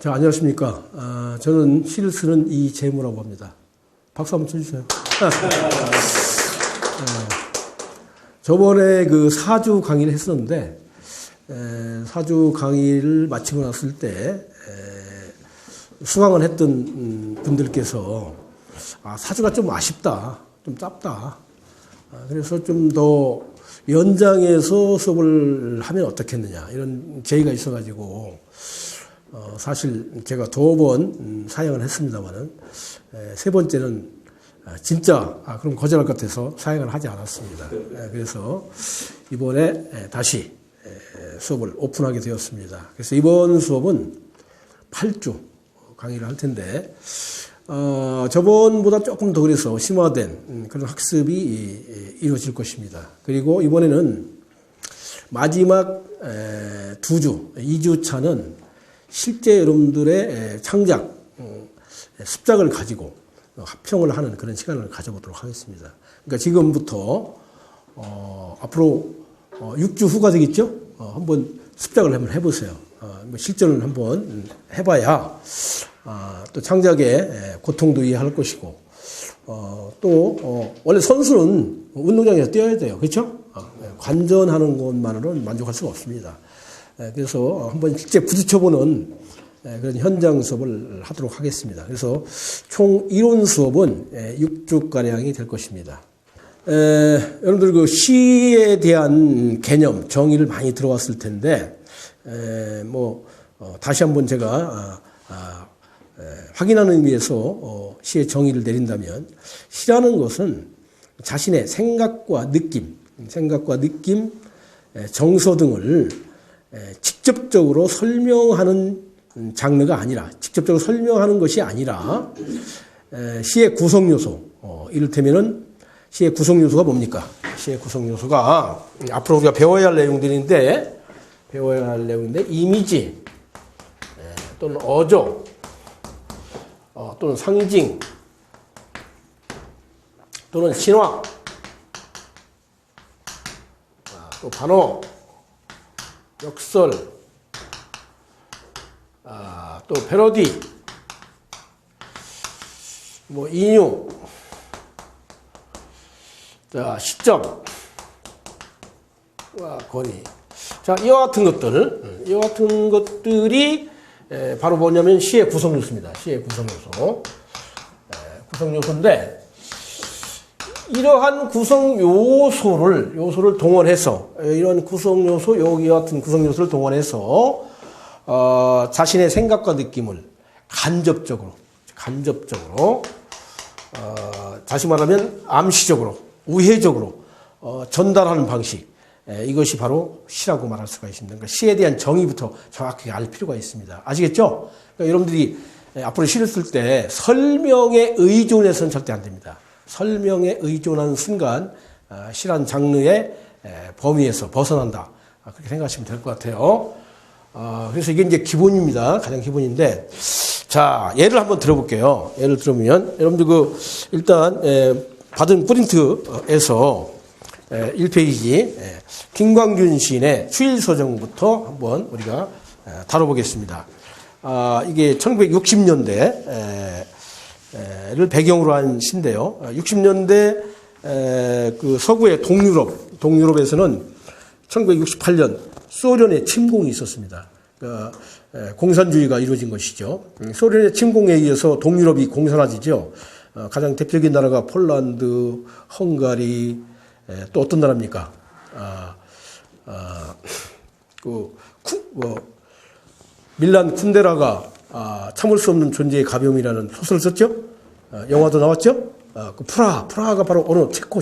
자, 안녕하십니까. 저는 시를 쓰는 이재무라고 합니다. 박수 한번 쳐주세요. 저번에 그 사주 강의를 했었는데, 사주 강의를 마치고 났을 때, 수강을 했던 분들께서, 사주가 좀 아쉽다, 좀 짧다. 그래서 좀 더 연장해서 수업을 하면 어떻겠느냐, 이런 제의가 있어가지고, 사실 제가 2번 사양을 했습니다만은, 세 번째는 진짜 그럼 거절할 것 같아서 사양을 하지 않았습니다. 그래서 이번에 다시 수업을 오픈하게 되었습니다. 그래서 이번 수업은 8주 강의를 할 텐데, 저번보다 조금 더 그래서 심화된 그런 학습이 이루어질 것입니다. 그리고 이번에는 마지막 2주, 2주 차는 실제 여러분들의 창작, 습작을 가지고 합평을 하는 그런 시간을 가져보도록 하겠습니다. 그러니까 지금부터 앞으로 6주 후가 되겠죠? 한번 습작을 한번 해보세요. 실전을 한번 해봐야 또 창작의 고통도 이해할 것이고, 또 원래 선수는 운동장에서 뛰어야 돼요. 그렇죠? 관전하는 것만으로는 만족할 수가 없습니다. 그래서 한번 실제 부딪혀보는 그런 현장 수업을 하도록 하겠습니다. 그래서 총 이론 수업은 6주가량이 될 것입니다. 여러분들 그 시에 대한 개념, 정의를 많이 들어왔을 텐데, 다시 한번 제가 확인하는 의미에서 시의 정의를 내린다면, 시라는 것은 자신의 생각과 느낌, 정서 등을 직접적으로 설명하는 장르가 아니라, 직접적으로 설명하는 것이 아니라, 시의 구성 요소, 이를테면은 시의 구성 요소가 뭡니까? 시의 구성 요소가 앞으로 우리가 배워야 할 내용들인데, 이미지, 또는 어조, 또는 상징, 또는 신화, 또 반어, 역설, 또 패러디, 인용, 자, 시점, 권위. 자, 이와 같은 것들이 바로 뭐냐면 시의 구성 요소입니다. 시의 구성 요소. 구성 요소인데, 이러한 구성 요소를 동원해서, 이런 구성 요소, 여기와 같은 구성 요소를 동원해서, 자신의 생각과 느낌을 간접적으로, 다시 말하면 암시적으로, 우회적으로, 전달하는 방식. 이것이 바로 시라고 말할 수가 있습니다. 그러니까 시에 대한 정의부터 정확하게 알 필요가 있습니다. 아시겠죠? 그러니까 여러분들이 앞으로 시를 쓸 때 설명에 의존해서는 절대 안 됩니다. 설명에 의존하는 순간 시란 장르의 범위에서 벗어난다. 그렇게 생각하시면 될 것 같아요. 그래서 이게 이제 기본입니다. 가장 기본인데, 자, 예를 한번 들어볼게요. 예를 들으면 여러분들 일단 받은 프린트에서 1페이지 김광균 시인의 추일서정부터 한번 우리가 다뤄보겠습니다. 이게 1960년대를 배경으로 한 시인데요. 60년대 그 서구의 동유럽에서는 1968년 소련의 침공이 있었습니다. 공산주의가 이루어진 것이죠. 소련의 침공에 의해서 동유럽이 공산화지죠. 가장 대표적인 나라가 폴란드, 헝가리, 또 어떤 나라입니까? 밀란 쿤데라가 참을 수 없는 존재의 가벼움이라는 소설을 썼죠. 영화도 나왔죠. 프라하가 바로 어느 체코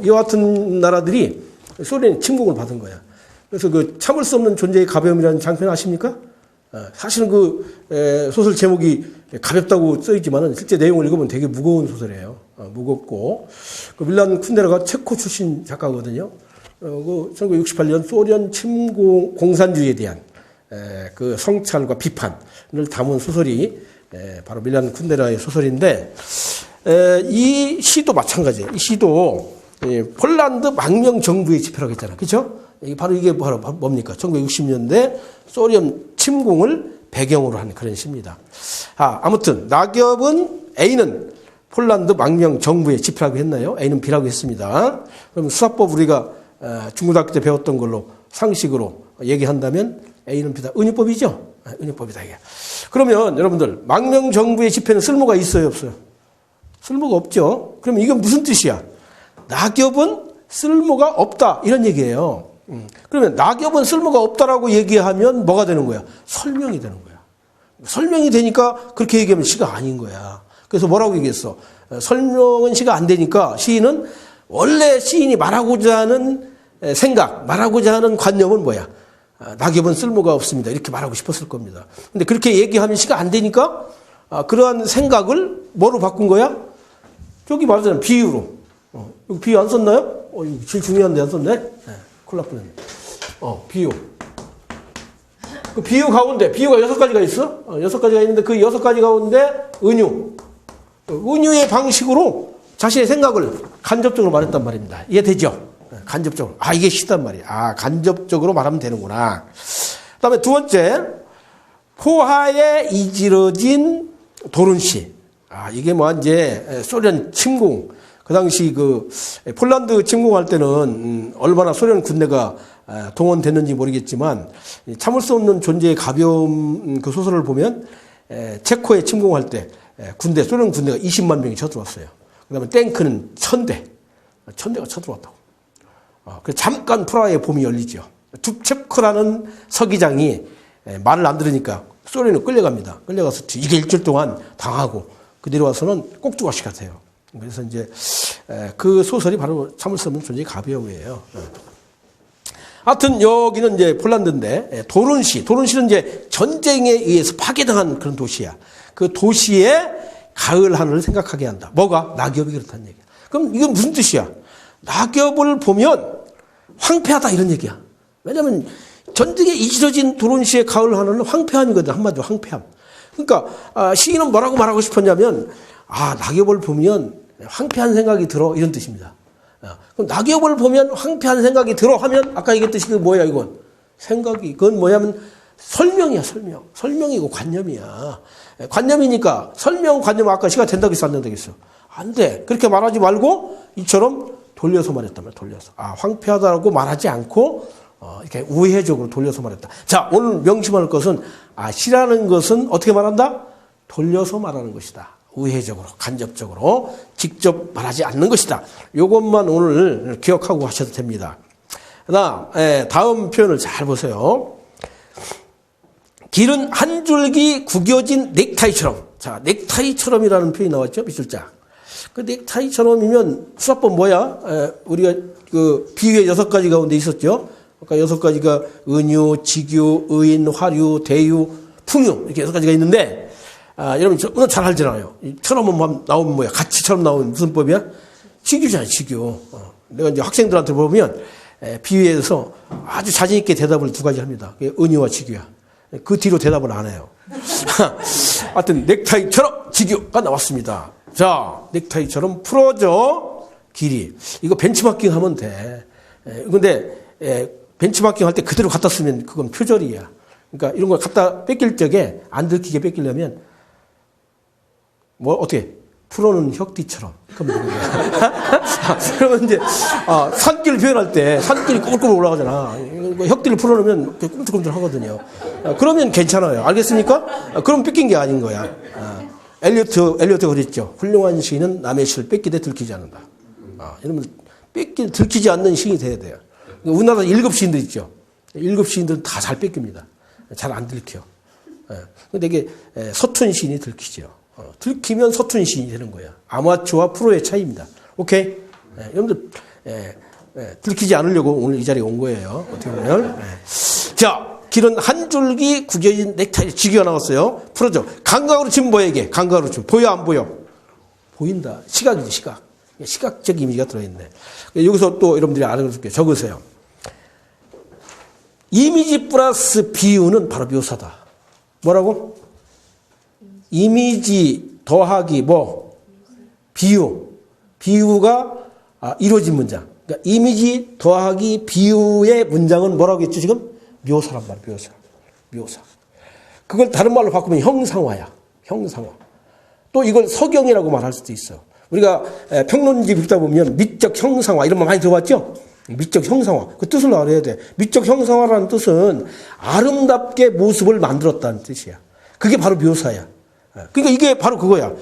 이와 같은 나라들이 소련의 침공을 받은 거야. 그래서 참을 수 없는 존재의 가벼움이라는 장편 아십니까? 사실은 소설 제목이 가볍다고 써있지만은 실제 내용을 읽으면 되게 무거운 소설이에요. 무겁고. 밀란 쿤데라가 체코 출신 작가거든요. 1968년 소련 침공, 공산주의에 대한 그 성찰과 비판을 담은 소설이 바로 밀란 쿤데라의 소설인데, 이 시도 마찬가지예요. 이 시도 폴란드 망명 정부의 지표라고 했잖아요. 그렇죠? 이게 바로 뭡니까? 1960년대 소련 침공을 배경으로 한 그런 시입니다. 아무튼 낙엽은 A는 폴란드 망명 정부의 지표라고 했나요? A는 B라고 했습니다. 그럼 수사법 우리가 중고등학교 때 배웠던 걸로 상식으로 얘기한다면 A는 B다. 은유법이죠? 은유법이다 이게. 그러면 여러분들 망명 정부의 지표는 쓸모가 있어요, 없어요? 쓸모가 없죠. 그럼 이건 무슨 뜻이야? 낙엽은 쓸모가 없다 이런 얘기예요. 그러면 낙엽은 쓸모가 없다라고 얘기하면 뭐가 되는 거야? 설명이 되는 거야. 설명이 되니까 그렇게 얘기하면 시가 아닌 거야. 그래서 뭐라고 얘기했어? 설명은 시가 안 되니까 시인은 원래 시인이 말하고자 하는 생각, 말하고자 하는 관념은 뭐야? 낙엽은 쓸모가 없습니다. 이렇게 말하고 싶었을 겁니다. 근데 그렇게 얘기하면 시가 안 되니까 그러한 생각을 뭐로 바꾼 거야? 저기 말하잖아요. 비유로. 여기 비유 안 썼나요? 이거 제일 중요한데 안 썼네? 큰일 날 뻔했네. 비유. 그 비유 가운데, 비유가 6가지가 있어? 6가지가 있는데 그 6가지 가운데 은유. 은유의 방식으로 자신의 생각을 간접적으로 말했단 말입니다. 이해되죠? 간접적으로. 이게 시단 말이야. 간접적으로 말하면 되는구나. 그 다음에 두 번째, 포화에 이지러진 도른시. 이게 이제 소련 침공. 그 당시 폴란드 침공할 때는 얼마나 소련 군대가 동원됐는지 모르겠지만 참을 수 없는 존재의 가벼움 그 소설을 보면 체코에 침공할 때 소련 군대가 20만 명이 쳐들어왔어요. 그 다음에 탱크는 1000대가 쳐들어왔다고. 그래서 잠깐 프라하의 봄이 열리죠. 둡체크라는 서기장이 말을 안 들으니까 소련으로 끌려갑니다. 끌려가서 이게 일주일 동안 당하고 그 내려와서는 꼭두각시 같아요. 그래서 이제 그 소설이 바로 참을 수 없는 존재의 가벼움이에요. 하여튼 여기는 이제 폴란드인데 도른시는 이제 전쟁에 의해서 파괴당한 그런 도시야. 그 도시의 가을 하늘을 생각하게 한다. 뭐가? 낙엽이 그렇다는 얘기야. 그럼 이건 무슨 뜻이야? 낙엽을 보면 황폐하다 이런 얘기야. 왜냐하면 전쟁에 이지러진 도른시의 가을 하늘은 황폐함이거든. 한마디로 황폐함. 그러니까 시인은 뭐라고 말하고 싶었냐면 낙엽을 보면 황폐한 생각이 들어 이런 뜻입니다. 그럼 낙엽을 보면 황폐한 생각이 들어 하면 아까 얘기했듯이 그 뭐야 이건? 생각이 그건 뭐냐면 설명이야 설명. 설명이고 관념이야. 관념이니까 설명 관념 아까 시가 된다고 했어 안 된다고 했어? 안 돼. 그렇게 말하지 말고 이처럼 돌려서 말했다면 돌려서. 황폐하다라고 말하지 않고 이렇게 우회적으로 돌려서 말했다. 자, 오늘 명심할 것은 시라는 것은 어떻게 말한다? 돌려서 말하는 것이다. 우회적으로, 간접적으로, 직접 말하지 않는 것이다. 이것만 오늘 기억하고 하셔도 됩니다. 다음 표현을 잘 보세요. 길은 한 줄기 구겨진 넥타이처럼. 자, 넥타이처럼이라는 표현이 나왔죠? 밑줄자. 그 넥타이처럼이면 수사법 뭐야? 우리가 그 비유의 6가지 가운데 있었죠? 그러니까 6가지가 은유, 직유, 의인, 화류, 대유, 풍유 이렇게 6가지가 있는데 여러분 오늘 잘 알잖아요. 처럼 나오면 뭐야? 같이처럼 나오면 무슨 법이야? 직유잖아요. 직유. 내가 이제 학생들한테 보면 비유에서 아주 자신 있게 대답을 2가지 합니다. 은유와 직유야. 그 뒤로 대답을 안 해요. 하여튼 넥타이처럼 직유가 나왔습니다. 자, 넥타이처럼 풀어져 길이. 이거 벤치마킹 하면 돼. 근데 벤치마킹 할 때 그대로 갖다 쓰면 그건 표절이야. 그러니까 이런 걸 갖다 뺏길 적에 안 들키게 뺏기려면 어떻게 풀어놓은 혁띠처럼. 그러면 이제 산길 표현할 때 산길이 꼬불꼬불 올라가잖아. 혁띠를 풀어놓으면 꿈틀꿈틀 하거든요. 그러면 괜찮아요. 알겠습니까? 그럼 뺏긴 게 아닌 거야. 엘리어트가 그랬죠. 훌륭한 시인은 남의 시를 뺏기되 들키지 않는다. 이러면 들키지 않는 시인이 돼야 돼요. 우리나라 7 시인들 있죠. 7 시인들은 다 잘 뺏깁니다. 잘 안 들켜. 근데 이게 서툰 시인이 들키죠. 들키면 서툰 시인이 되는 거야. 아마추어와 프로의 차이입니다. 오케이? 여러분들 들키지 않으려고 오늘 이 자리에 온 거예요. 어떻게 보면. 자, 길은 한 줄기 구겨진 넥타이 직유가 나왔어요. 풀어줘. 감각으로 치면 뭐에게? 감각으로 치면 보여 안 보여? 보인다. 시각이지 시각. 시각적 이미지가 들어있네. 여기서 또 여러분들이 알아볼게요. 적으세요. 이미지 플러스 비유는 바로 묘사다. 뭐라고? 이미지 더하기 비유. 비유가 이루어진 문장. 그러니까 이미지 더하기 비유의 문장은 뭐라고 했죠 지금? 묘사란 말이에요. 묘사. 그걸 다른 말로 바꾸면 형상화야. 형상화. 또 이걸 석영이라고 말할 수도 있어. 우리가 평론집 읽다 보면 미적 형상화 이런 말 많이 들어봤죠? 미적 형상화. 그 뜻을 알아야 돼. 미적 형상화라는 뜻은 아름답게 모습을 만들었다는 뜻이야. 그게 바로 묘사야. 그러니까 이게 바로 그거야.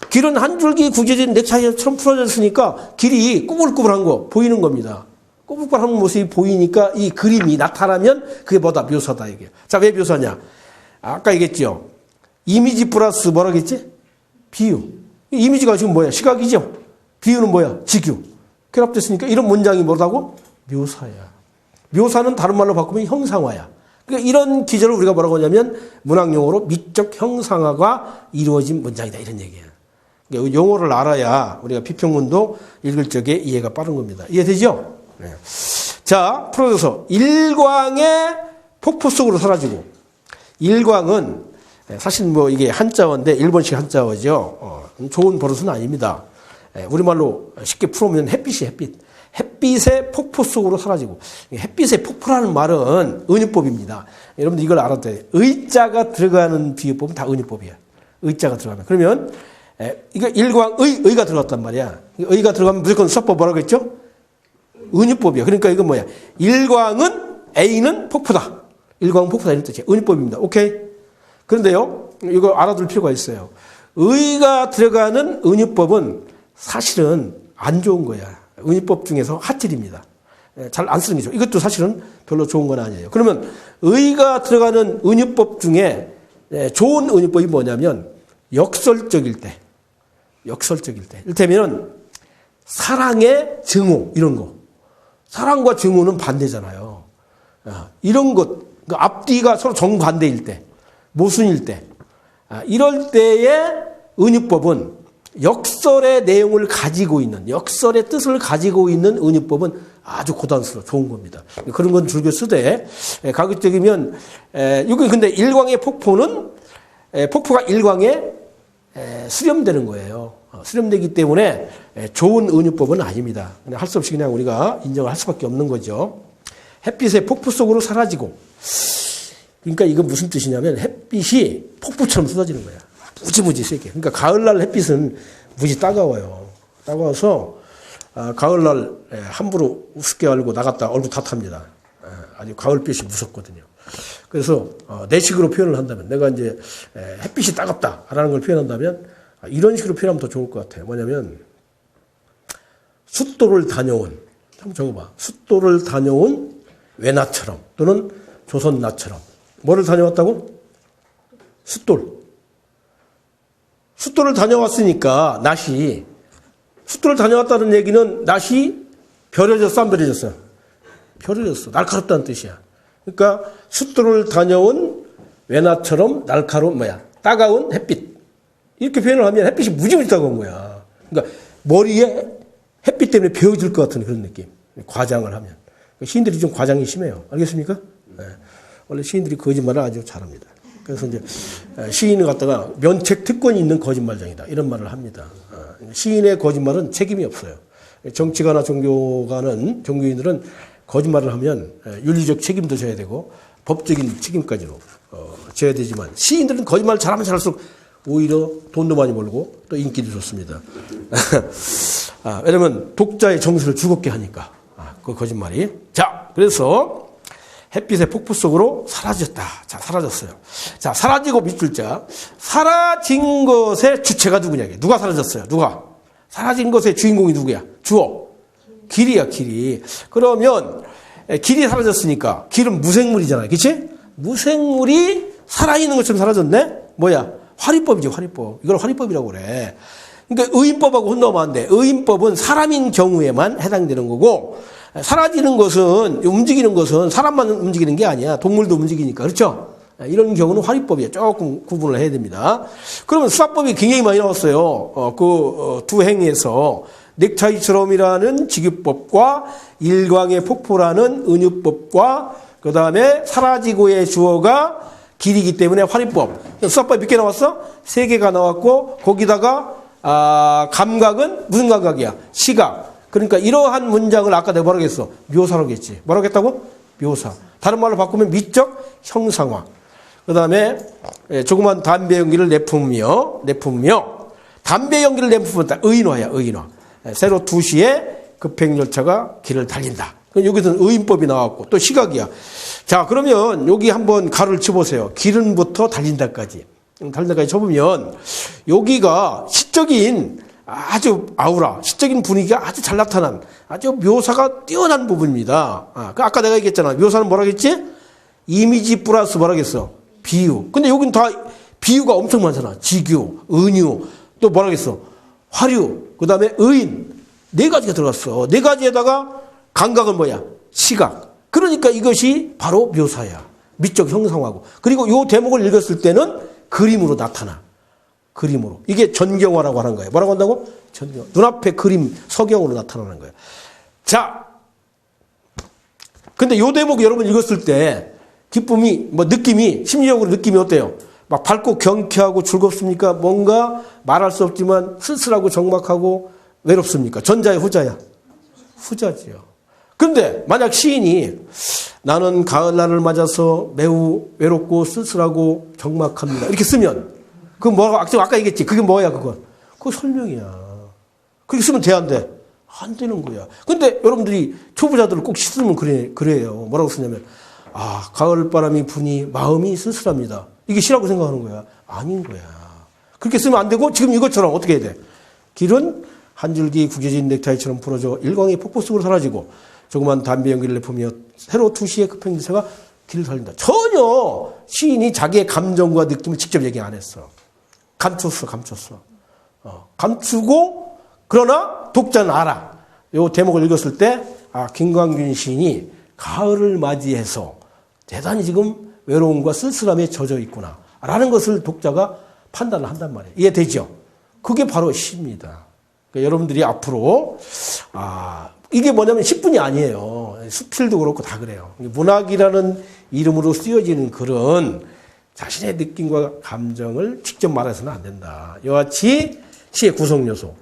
길은 한 줄기 구겨진 넥타이처럼 풀어졌으니까 길이 꾸불꾸불한 거 보이는 겁니다. 꾸불꾸불한 모습이 보이니까 이 그림이 나타나면 그게 뭐다? 묘사다 이게. 자, 왜 묘사냐? 아까 얘기했죠. 이미지 플러스 뭐라고 했지? 비유. 이미지가 지금 뭐야? 시각이죠. 비유는 뭐야? 직유. 결합됐으니까 이런 문장이 뭐라고? 묘사야. 묘사는 다른 말로 바꾸면 형상화야. 그러니까 이런 기절을 우리가 뭐라고 하냐면 문학용어로 미적 형상화가 이루어진 문장이다 이런 얘기야. 그러니까 용어를 알아야 우리가 비평문도 읽을 적에 이해가 빠른 겁니다. 이해되죠? 네. 자, 풀어줘서 일광의 폭포 속으로 사라지고. 일광은 사실 뭐 이게 한자어인데 일본식 한자어죠. 좋은 버릇은 아닙니다. 우리말로 쉽게 풀어보면 햇빛이 햇빛. 햇빛의 폭포 속으로 사라지고. 햇빛의 폭포라는 말은 은유법입니다. 여러분들 이걸 알아야 돼요. 의자가 들어가는 비유법은 다 은유법이야. 의자가 들어가면. 그러면 이거 의가 들어갔단 말이야. 의가 들어가면 무조건 수학법 뭐라고 했죠? 은유법이야. 그러니까 이건 뭐야? 일광은 A는 폭포다. 일광은 폭포다 이런 뜻이야. 은유법입니다. 오케이? 그런데요, 이거 알아둘 필요가 있어요. 의가 들어가는 은유법은 사실은 안 좋은 거야. 은유법 중에서 핫질입니다. 잘 안 쓰는 게 좋아. 이것도 사실은 별로 좋은 건 아니에요. 그러면 의가 들어가는 은유법 중에 좋은 은유법이 뭐냐면 역설적일 때. 역설적일 때. 이를테면 사랑의 증오 이런 거. 사랑과 증오는 반대잖아요. 이런 것. 앞뒤가 서로 정반대일 때. 모순일 때. 이럴 때의 은유법은 역설의 내용을 가지고 있는, 역설의 뜻을 가지고 있는 은유법은 아주 고단수로 좋은 겁니다. 그런 건 즐겨 쓰되, 가급적이면, 여기 근데 일광의 폭포는, 폭포가 일광에 수렴되는 거예요. 수렴되기 때문에 좋은 은유법은 아닙니다. 할 수 없이 그냥 우리가 인정을 할 수밖에 없는 거죠. 햇빛의 폭포 속으로 사라지고, 그러니까 이거 무슨 뜻이냐면 햇빛이 폭포처럼 쏟아지는 거야. 무지무지 세게. 그러니까 가을날 햇빛은 무지 따가워요. 따가워서 가을날 함부로 우습게 알고 나갔다 얼굴 다 탑니다. 아주 가을빛이 무섭거든요. 그래서 내 식으로 표현을 한다면 내가 이제 햇빛이 따갑다라는 걸 표현한다면 이런 식으로 표현하면 더 좋을 것 같아요. 뭐냐면 숫도를 다녀온, 한번 적어봐. 숫도를 다녀온 외나처럼 또는 조선나처럼. 뭐를 다녀왔다고? 숫돌. 숫돌을 다녀왔으니까 낫이, 숫돌을 다녀왔다는 얘기는 낫이 벼려졌어 안 벼려졌어? 벼려졌어. 날카롭다는 뜻이야. 그러니까 숫돌을 다녀온 외나처럼 날카로운 따가운 햇빛. 이렇게 표현을 하면 햇빛이 무지무지 따가운 거야. 그러니까 머리에 햇빛 때문에 베어질 것 같은 그런 느낌. 과장을 하면. 시인들이 좀 과장이 심해요. 알겠습니까? 네. 원래 시인들이 거짓말을 아주 잘합니다. 그래서 이제 시인을 갖다가 면책 특권이 있는 거짓말장이다 이런 말을 합니다. 시인의 거짓말은 책임이 없어요. 정치가나 종교인들은 거짓말을 하면 윤리적 책임도 져야 되고 법적인 책임까지도 져야 되지만 시인들은 거짓말을 잘하면 잘할수록 오히려 돈도 많이 벌고 또 인기도 좋습니다. 왜냐면 독자의 정서를 죽었게 하니까 그 거짓말이. 자, 그래서 햇빛의 폭포 속으로 사라졌다. 자, 사라졌어요. 자, 사라지고 밑줄 자. 사라진 것의 주체가 누구냐? 누가 사라졌어요? 누가? 사라진 것의 주인공이 누구야? 주어. 길이야, 길이. 그러면 길이 사라졌으니까 길은 무생물이잖아요. 그치? 무생물이 살아있는 것처럼 사라졌네? 뭐야? 화리법이죠, 화리법. 이걸 화리법이라고 그래. 그러니까 의인법하고 혼동하면 안 돼. 의인법은 사람인 경우에만 해당되는 거고, 사라지는 것은, 움직이는 것은 사람만 움직이는 게 아니야. 동물도 움직이니까. 그렇죠? 이런 경우는 화리법이에요. 조금 구분을 해야 됩니다. 그러면 수학법이 굉장히 많이 나왔어요. 두 행에서 넥타이처럼이라는 직유법과 일광의 폭포라는 은유법과 그 다음에 사라지고의 주어가 길이기 때문에 화리법. 수학법이 몇 개 나왔어? 3개가 나왔고 거기다가 감각은 무슨 감각이야? 시각. 그러니까 이러한 문장을 아까 내가 뭐라고 했어? 묘사라고 했지. 뭐라고 했다고? 묘사. 다른 말로 바꾸면 미적 형상화. 그 다음에 조그만 담배 연기를 내뿜으며 담배 연기를 내뿜었다. 의인화야, 의인화. 새로 2시에 급행열차가 길을 달린다. 여기서는 의인법이 나왔고 또 시각이야. 자, 그러면 여기 한번 가를 쳐보세요. 길은부터 달린다까지. 달린다까지 쳐보면 여기가 시적인 아주 아우라, 시적인 분위기가 아주 잘 나타난 아주 묘사가 뛰어난 부분입니다. 아까 내가 얘기했잖아. 묘사는 뭐라 했지? 이미지 플러스 뭐라 했어? 비유. 근데 여긴 다 비유가 엄청 많잖아. 지교, 은유, 또 뭐라 했어? 화류, 그 다음에 의인. 4가지가 들어갔어. 4가지에다가 감각은 뭐야? 시각. 그러니까 이것이 바로 묘사야. 미적 형상하고. 그리고 이 대목을 읽었을 때는 그림으로 나타나. 그림으로. 이게 전경화라고 하는 거예요. 뭐라고 한다고? 전경화. 눈앞에 그림, 서경으로 나타나는 거예요. 자. 근데 이 대목 여러분 읽었을 때 기쁨이, 느낌이, 심리적으로 느낌이 어때요? 막 밝고 경쾌하고 즐겁습니까? 뭔가 말할 수 없지만 쓸쓸하고 적막하고 외롭습니까? 전자야, 후자야? 후자지요. 근데 만약 시인이 나는 가을날을 맞아서 매우 외롭고 쓸쓸하고 적막합니다. 이렇게 쓰면 그건 뭐라고 아까 얘기했지. 그게 뭐야 그건? 그거 설명이야. 그렇게 쓰면 돼 안 돼? 안 되는 거야. 근데 여러분들이 초보자들을 꼭 쓰면 그래요. 뭐라고 쓰냐면 가을바람이 부니 마음이 쓸쓸합니다. 이게 시라고 생각하는 거야. 아닌 거야. 그렇게 쓰면 안 되고 지금 이것처럼 어떻게 해야 돼? 길은 한 줄기 구겨진 넥타이처럼 부러져 일광의 폭포 속으로 사라지고 조그만 담배 연기를 내뿜으며 새로 2시에 급행기사가 길을 달린다. 전혀 시인이 자기의 감정과 느낌을 직접 얘기 안 했어. 감췄어. 감추고 그러나 독자는 알아. 이 대목을 읽었을 때 김광균 시인이 가을을 맞이해서 대단히 지금 외로움과 쓸쓸함에 젖어 있구나 라는 것을 독자가 판단을 한단 말이에요. 이해되죠? 그게 바로 시입니다. 그러니까 여러분들이 앞으로 이게 뭐냐면 시뿐이 아니에요. 수필도 그렇고 다 그래요. 문학이라는 이름으로 쓰여지는 글은 자신의 느낌과 감정을 직접 말해서는 안 된다. 이와 같이 시의 구성 요소.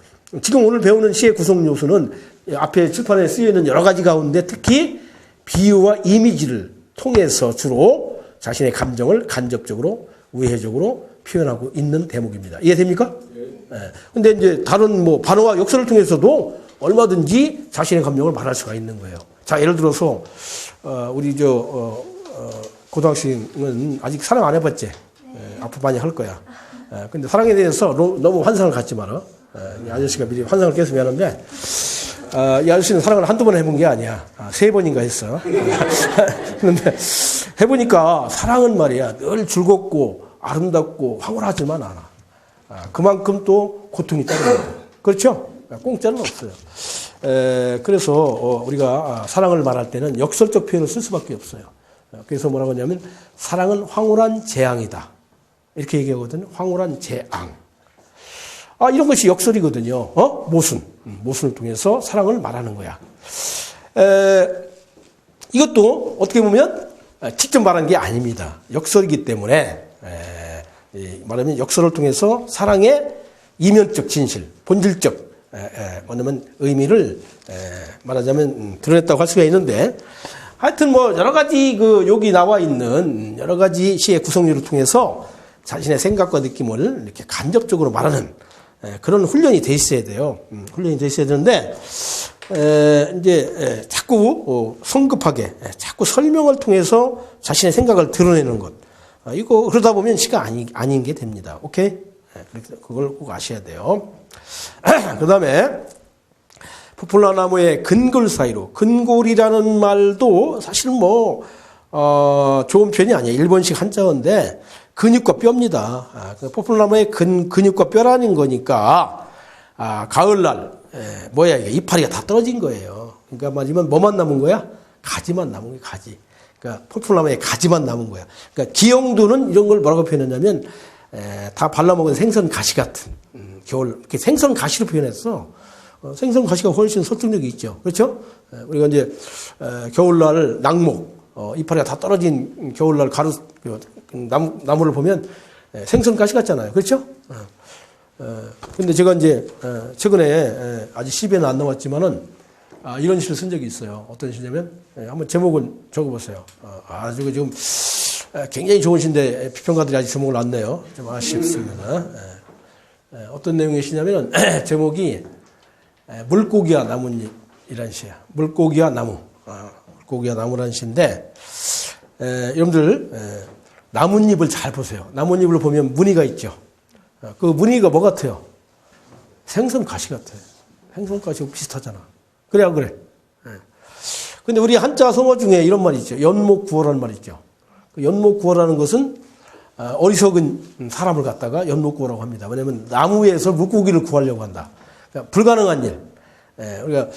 지금 오늘 배우는 시의 구성 요소는 앞에 칠판에 쓰여 있는 여러 가지 가운데 특히 비유와 이미지를 통해서 주로 자신의 감정을 간접적으로 우회적으로 표현하고 있는 대목입니다. 이해됩니까? 네. 근데 이제 다른 반어와 역설을 통해서도 얼마든지 자신의 감정을 말할 수가 있는 거예요. 자, 예를 들어서 우리 고등학생은 아직 사랑 안 해봤지? 네. 앞으로 많이 할 거야. 근데 사랑에 대해서 너무 환상을 갖지 마라. 이 아저씨가 미리 환상을 깨서 미안한데 이 아저씨는 사랑을 한두 번 해본 게 아니야. 3번인가 했어. 그런데 해보니까 사랑은 말이야 늘 즐겁고 아름답고 황홀하지만 않아. 그만큼 또 고통이 따릅니다. 그렇죠? 공짜는 없어요. 그래서 우리가 사랑을 말할 때는 역설적 표현을 쓸 수밖에 없어요. 그래서 뭐라고 하냐면 사랑은 황홀한 재앙이다. 이렇게 얘기하거든요. 황홀한 재앙. 이런 것이 역설이거든요. 모순을 통해서 사랑을 말하는 거야. 이것도 어떻게 보면 직접 말한 게 아닙니다. 역설이기 때문에 말하면 역설을 통해서 사랑의 이면적 진실, 본질적 뭐냐면 의미를 말하자면 드러냈다고 할 수가 있는데 하여튼 여러 가지 여기 나와 있는 여러 가지 시의 구성류를 통해서 자신의 생각과 느낌을 이렇게 간접적으로 말하는 그런 훈련이 돼 있어야 돼요. 훈련이 돼 있어야 되는데 이제 자꾸 성급하게 자꾸 설명을 통해서 자신의 생각을 드러내는 것. 이거 그러다 보면 시가 아닌 게 됩니다. 오케이? 그걸 꼭 아셔야 돼요. 그 다음에 포플라 나무의 근골 사이로. 근골이라는 말도 사실 좋은 표현이 아니에요. 일본식 한자어인데 근육과 뼈입니다. 포플라 나무의 근육과 뼈라는 거니까 가을날 이게 이파리가 다 떨어진 거예요. 그러니까 말하자면 뭐만 남은 거야? 가지만 남은 거야. 가지. 그러니까 포플라나무의 가지만 남은 거야. 그러니까 기영도는 이런 걸 뭐라고 표현했냐면 다 발라먹은 생선 가시 같은 겨울 이렇게 생선 가시로 표현했어. 생선 가시가 훨씬 설득력이 있죠. 그렇죠? 우리가 이제 겨울날 낙목 이파리가 다 떨어진 겨울날 나무를 보면 생선 가시 같잖아요. 그렇죠? 근데 제가 이제 최근에 아직 시비에는 안 나왔지만은 이런 시를 쓴 적이 있어요. 어떤 시냐면 한번 제목을 적어보세요. 아주 지금 굉장히 좋은 시인데 비평가들이 아직 제목을 안 내요. 좀 아쉽습니다. 어떤 내용의 시냐면은 제목이 물고기와 나뭇잎이라는 시야. 물고기와 나무. 물고기와 나무라는 시인데 여러분들 나뭇잎을 잘 보세요. 나뭇잎을 보면 무늬가 있죠. 그 무늬가 뭐 같아요? 생선가시 같아요. 생선가시하고 비슷하잖아. 그래 안 그래? 근데 우리 한자 성어 중에 이런 말이 있죠. 연목구어라는 말이 있죠. 그 연목구어라는 것은 어리석은 사람을 갖다가 연목구어라고 합니다. 왜냐하면 나무에서 물고기를 구하려고 한다. 그러니까 불가능한 일. 우리가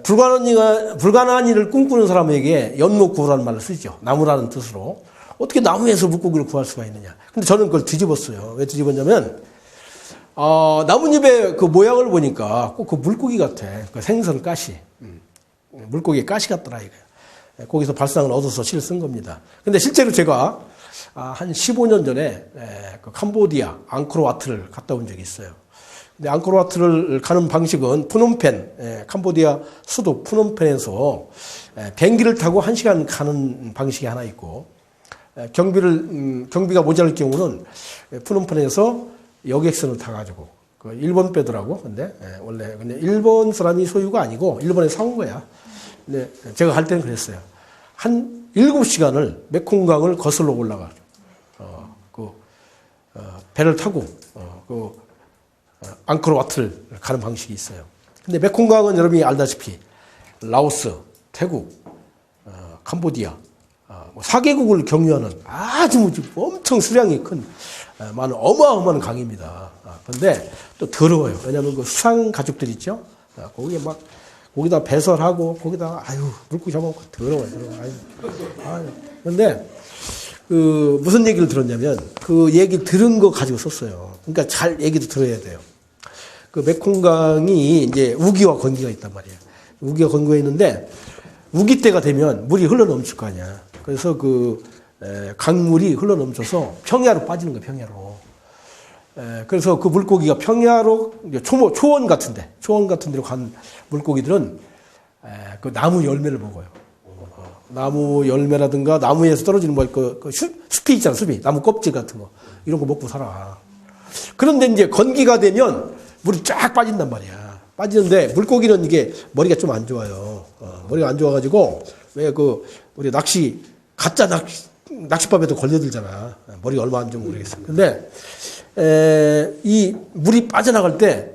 불가능한 일을 꿈꾸는 사람에게 연목구어라는 말을 쓰죠. 나무라는 뜻으로. 어떻게 나무에서 물고기를 구할 수가 있느냐. 근데 저는 그걸 뒤집었어요. 왜 뒤집었냐면 나뭇잎의 그 모양을 보니까 꼭 그 물고기 같아. 그 생선 가시. 물고기 가시 같더라 이거야. 거기서 발상을 얻어서 시를 쓴 겁니다. 근데 실제로 제가 한 15년 전에 그 캄보디아 앙코르와트를 갔다 온 적이 있어요. 근데 앙코르와트를 가는 방식은 푸놈펜, 캄보디아 수도 푸놈펜에서 비행기를 타고 1시간 가는 방식이 하나 있고, 경비가 모자랄 경우는 푸놈펜에서 여객선을 타가지고, 그 일본 빼더라고. 근데 근데 일본 사람이 소유가 아니고 일본에 사온 거야. 근데 제가 갈 때는 그랬어요. 한 7시간을 메콩강을 거슬러 올라가. 배를 타고 앙코르와트를 가는 방식이 있어요. 근데 메콩강은 여러분이 알다시피 라오스, 태국, 캄보디아 4개국을 경유하는 아주 엄청 수량이 큰 많은 어마어마한 강입니다. 그런데 또 더러워요. 왜냐하면 그 수상 가족들 있죠. 거기에 막 거기다 배설하고 거기다 물고기 잡아먹고 더러워요. 그런데 그 무슨 얘기를 들었냐면 그 얘기 들은 거 가지고 썼어요. 그러니까 잘 얘기도 들어야 돼요. 그 메콩강이 이제 우기와 건기가 있단 말이에요. 우기와 건기가 있는데 우기 때가 되면 물이 흘러 넘칠 거 아니야. 그래서 그 강물이 흘러 넘쳐서 평야로 빠지는 거예요. 평야로. 그래서 그 물고기가 평야로 초원 같은 데로 간 물고기들은 그 나무 열매를 먹어요. 나무 열매라든가 나무에서 떨어지는 숲이 있잖아, 숲이. 나무 껍질 같은 거. 이런 거 먹고 살아. 그런데 이제 건기가 되면 물이 쫙 빠진단 말이야. 빠지는데 물고기는 이게 머리가 좀 안 좋아요. 머리가 안 좋아가지고 우리 가짜 낚시밥에도 걸려들잖아. 머리가 얼마 안 좋은지 모르겠어. 근데 이 물이 빠져나갈 때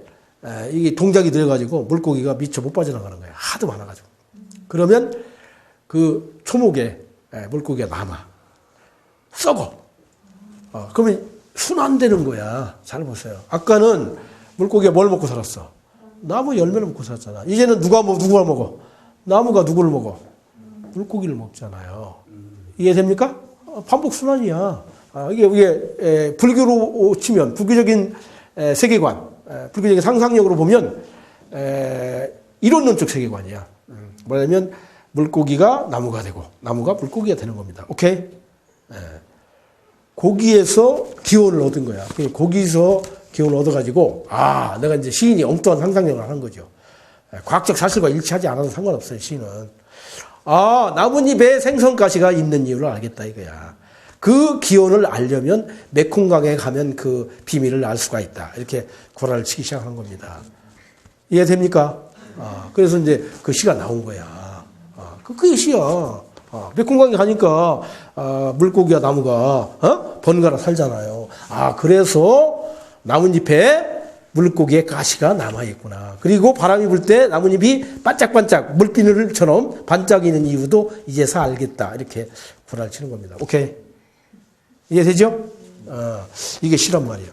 이게 동작이 들어가지고 물고기가 미처 못 빠져나가는 거야. 하도 많아가지고. 그러면 그 초목에 물고기가 남아. 썩어. 그러면 순환되는 거야. 잘 보세요. 아까는 물고기가 뭘 먹고 살았어? 나무 열매를 먹고 살았잖아. 이제는 누가 먹어? 나무가 누구를 먹어? 물고기를 먹잖아요. 이해됩니까? 반복 순환이야. 이게 불교로 치면 불교적인 세계관, 불교적인 상상력으로 보면 이론론적 세계관이야. 뭐냐면 물고기가 나무가 되고 나무가 물고기가 되는 겁니다. 오케이? 거기에서 기원을 얻은 거야. 거기서 기원을 얻어가지고 내가 이제 시인이 엉뚱한 상상력을 하는 거죠. 과학적 사실과 일치하지 않아도 상관없어요. 시인은. 나뭇잎에 생선가시가 있는 이유를 알겠다 이거야. 그 기원을 알려면 메콩강에 가면 그 비밀을 알 수가 있다. 이렇게 구라를 치기 시작한 겁니다. 이해됩니까? 그래서 이제 그 시가 나온 거야. 그게 시야. 메콩강에 가니까 물고기와 나무가 번갈아 살잖아요. 그래서 나뭇잎에 물고기의 가시가 남아있구나. 그리고 바람이 불 때 나뭇잎이 반짝반짝 물비늘처럼 반짝이는 이유도 이제서 알겠다. 이렇게 구라를 치는 겁니다. 오케이? 이해되죠? 이게 시란 말이에요.